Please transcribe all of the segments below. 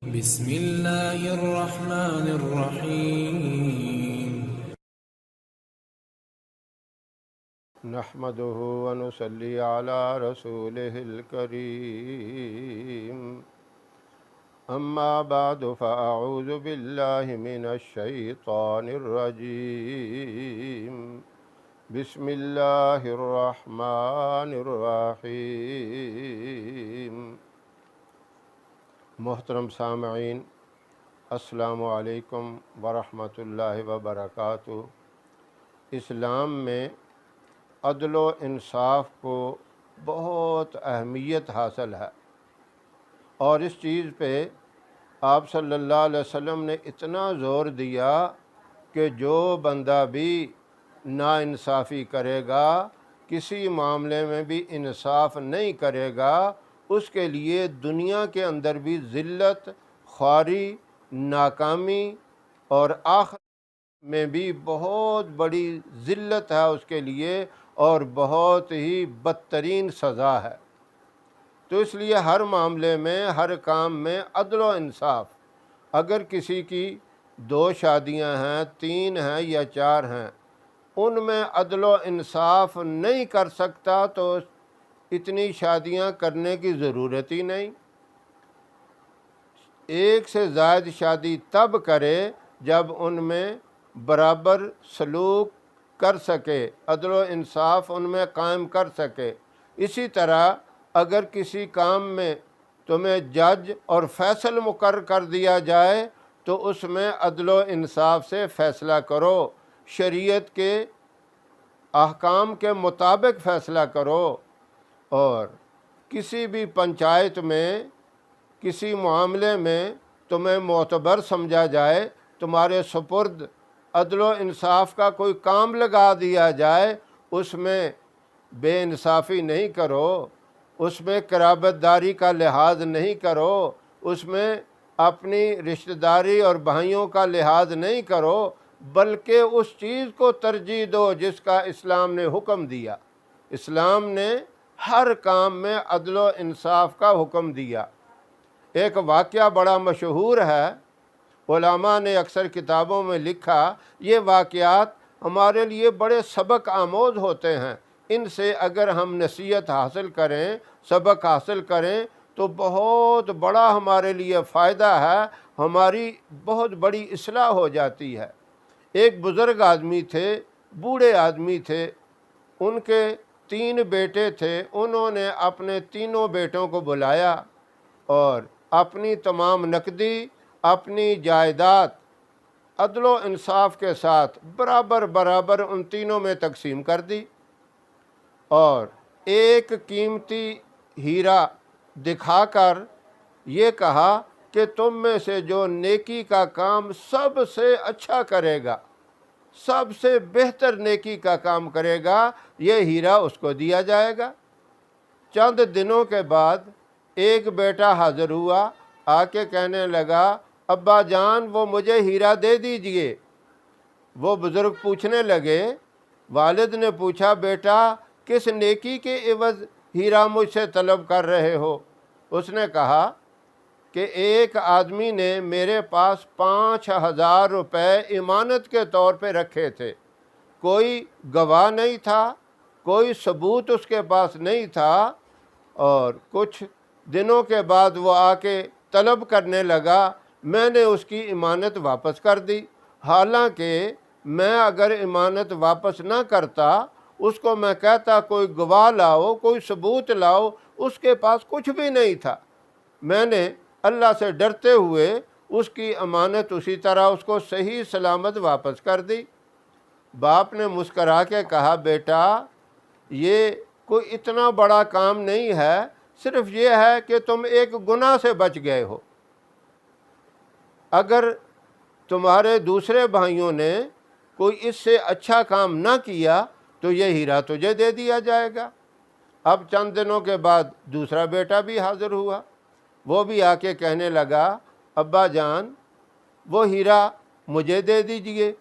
بسم اللہ الرحمن الرحیم نحمده ونصلي على رسوله الكريم اما بعد فاعوذ بالله من الشيطان الرجيم بسم الله الرحمن الرحيم محترم سامعین، السلام علیکم ورحمۃ اللہ وبرکاتہ۔ اسلام میں عدل و انصاف کو بہت اہمیت حاصل ہے، اور اس چیز پہ آپ صلی اللہ علیہ وسلم نے اتنا زور دیا کہ جو بندہ بھی ناانصافی کرے گا، کسی معاملے میں بھی انصاف نہیں کرے گا، اس کے لیے دنیا کے اندر بھی ذلت، خواری، ناکامی، اور آخرت میں بھی بہت بڑی ذلت ہے اس کے لیے، اور بہت ہی بدترین سزا ہے۔ تو اس لیے ہر معاملے میں، ہر کام میں عدل و انصاف۔ اگر کسی کی 2 شادیاں ہیں، 3 ہیں یا 4 ہیں، ان میں عدل و انصاف نہیں کر سکتا تو اتنی شادیاں کرنے کی ضرورت ہی نہیں۔ 1 سے زائد شادی تب کرے جب ان میں برابر سلوک کر سکے، عدل و انصاف ان میں قائم کر سکے۔ اسی طرح اگر کسی کام میں تمہیں جج اور فیصل مقرر کر دیا جائے تو اس میں عدل و انصاف سے فیصلہ کرو، شریعت کے احکام کے مطابق فیصلہ کرو۔ اور کسی بھی پنچایت میں، کسی معاملے میں تمہیں معتبر سمجھا جائے، تمہارے سپرد عدل و انصاف کا کوئی کام لگا دیا جائے، اس میں بے انصافی نہیں کرو، اس میں قرابت داری کا لحاظ نہیں کرو، اس میں اپنی رشتہ داری اور بھائیوں کا لحاظ نہیں کرو، بلکہ اس چیز کو ترجیح دو جس کا اسلام نے حکم دیا۔ اسلام نے ہر کام میں عدل و انصاف کا حکم دیا۔ ایک واقعہ بڑا مشہور ہے، علماء نے اکثر کتابوں میں لکھا، یہ واقعات ہمارے لیے بڑے سبق آموز ہوتے ہیں۔ ان سے اگر ہم نصیحت حاصل کریں، سبق حاصل کریں تو بہت بڑا ہمارے لیے فائدہ ہے، ہماری بہت بڑی اصلاح ہو جاتی ہے۔ ایک بزرگ آدمی تھے، بوڑھے آدمی تھے، ان کے 3 بیٹے تھے۔ انہوں نے اپنے تینوں بیٹوں کو بلایا اور اپنی تمام نقدی، اپنی جائیداد عدل و انصاف کے ساتھ برابر ان تینوں میں تقسیم کر دی، اور ایک قیمتی ہیرا دکھا کر یہ کہا کہ تم میں سے جو نیکی کا کام سب سے اچھا کرے گا، سب سے بہتر نیکی کا کام کرے گا، یہ ہیرا اس کو دیا جائے گا۔ چند دنوں کے بعد ایک بیٹا حاضر ہوا، آ کے کہنے لگا، ابا جان وہ مجھے ہیرا دے دیجئے۔ وہ بزرگ پوچھنے لگے، والد نے پوچھا، بیٹا کس نیکی کے عوض ہیرا مجھ سے طلب کر رہے ہو؟ اس نے کہا کہ ایک آدمی نے میرے پاس 5000 روپے امانت کے طور پہ رکھے تھے، کوئی گواہ نہیں تھا، کوئی ثبوت اس کے پاس نہیں تھا، اور کچھ دنوں کے بعد وہ آ کے طلب کرنے لگا، میں نے اس کی امانت واپس کر دی۔ حالانکہ میں اگر امانت واپس نہ کرتا، اس کو میں کہتا کوئی گواہ لاؤ، کوئی ثبوت لاؤ، اس کے پاس کچھ بھی نہیں تھا۔ میں نے اللہ سے ڈرتے ہوئے اس کی امانت اسی طرح اس کو صحیح سلامت واپس کر دی۔ باپ نے مسکرا کے کہا، بیٹا یہ کوئی اتنا بڑا کام نہیں ہے، صرف یہ ہے کہ تم ایک گناہ سے بچ گئے ہو۔ اگر تمہارے دوسرے بھائیوں نے کوئی اس سے اچھا کام نہ کیا تو یہ ہیرا تجھے دے دیا جائے گا۔ اب چند دنوں کے بعد دوسرا بیٹا بھی حاضر ہوا، وہ بھی آ کے کہنے لگا، ابا جان وہ ہیرا مجھے دے دیجئے۔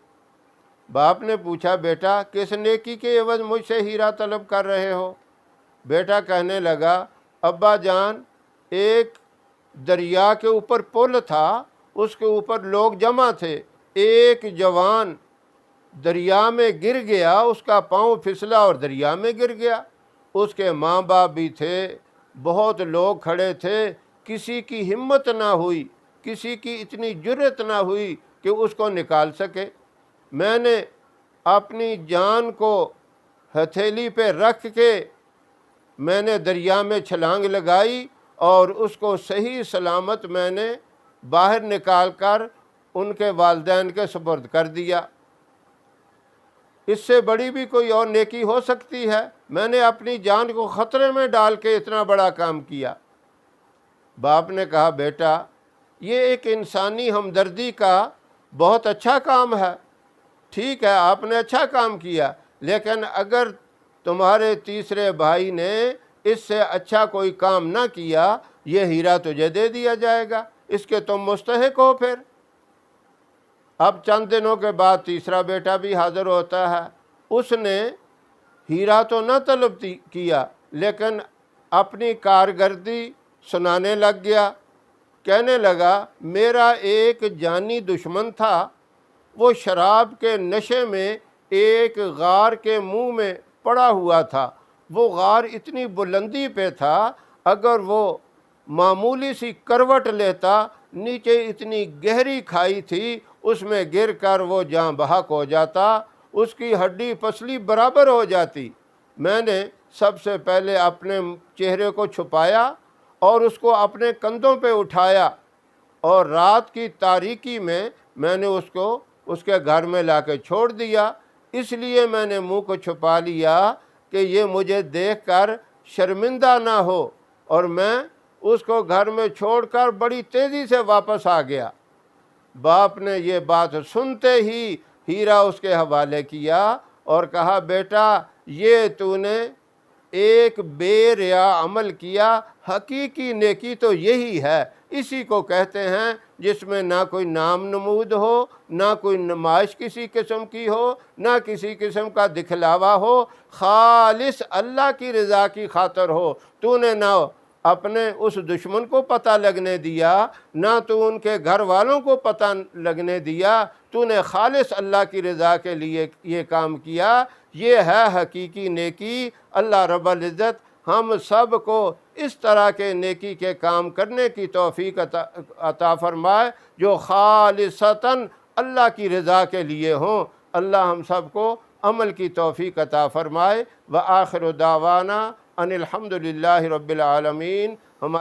باپ نے پوچھا، بیٹا کس نیکی کے عوض مجھ سے ہیرا طلب کر رہے ہو؟ بیٹا کہنے لگا، ابا جان ایک دریا کے اوپر پل تھا، اس کے اوپر لوگ جمع تھے، ایک جوان دریا میں گر گیا، اس کا پاؤں پھسلا اور دریا میں گر گیا۔ اس کے ماں باپ بھی تھے، بہت لوگ کھڑے تھے، کسی کی ہمت نہ ہوئی، کسی کی اتنی جرأت نہ ہوئی کہ اس کو نکال سکے۔ میں نے اپنی جان کو ہتھیلی پہ رکھ کے میں نے دریا میں چھلانگ لگائی اور اس کو صحیح سلامت میں نے باہر نکال کر ان کے والدین کے سپرد کر دیا۔ اس سے بڑی بھی کوئی اور نیکی ہو سکتی ہے؟ میں نے اپنی جان کو خطرے میں ڈال کے اتنا بڑا کام کیا۔ باپ نے کہا بیٹا یہ ایک انسانی ہمدردی کا بہت اچھا کام ہے، ٹھیک ہے آپ نے اچھا کام کیا، لیکن اگر تمہارے تیسرے بھائی نے اس سے اچھا کوئی کام نہ کیا، یہ ہیرا تجھے دے دیا جائے گا، اس کے تم مستحق ہو۔ پھر اب چند دنوں کے بعد تیسرا بیٹا بھی حاضر ہوتا ہے۔ اس نے ہیرا تو نہ طلب کیا، لیکن اپنی کارکردگی سنانے لگ گیا، کہنے لگا میرا ایک جانی دشمن تھا، وہ شراب کے نشے میں ایک غار کے منہ میں پڑا ہوا تھا۔ وہ غار اتنی بلندی پہ تھا، اگر وہ معمولی سی کروٹ لیتا، نیچے اتنی گہری کھائی تھی، اس میں گر کر وہ جاں بحق ہو جاتا، اس کی ہڈی پسلی برابر ہو جاتی۔ میں نے سب سے پہلے اپنے چہرے کو چھپایا اور اس کو اپنے کندھوں پہ اٹھایا، اور رات کی تاریکی میں نے اس کو اس کے گھر میں لا کے چھوڑ دیا۔ اس لیے میں نے منہ کو چھپا لیا کہ یہ مجھے دیکھ کر شرمندہ نہ ہو، اور میں اس کو گھر میں چھوڑ کر بڑی تیزی سے واپس آ گیا۔ باپ نے یہ بات سنتے ہی ہیرا اس کے حوالے کیا اور کہا بیٹا یہ تو نے ایک بے ریا عمل کیا، حقیقی نیکی تو یہی ہے، اسی کو کہتے ہیں جس میں نہ کوئی نام نمود ہو، نہ کوئی نمائش کسی قسم کی ہو، نہ کسی قسم کا دکھلاوا ہو، خالص اللہ کی رضا کی خاطر ہو۔ تو نے نہ اپنے اس دشمن کو پتہ لگنے دیا، نہ تو ان کے گھر والوں کو پتہ لگنے دیا، تو نے خالص اللہ کی رضا کے لیے یہ کام کیا۔ یہ ہے حقیقی نیکی۔ اللہ رب العزت ہم سب کو اس طرح کے نیکی کے کام کرنے کی توفیق عطا فرمائے جو خالصتاً اللہ کی رضا کے لیے ہوں۔ اللہ ہم سب کو عمل کی توفیق عطا فرمائے۔ وآخر دعوانا ان الحمد للہ رب العالمین۔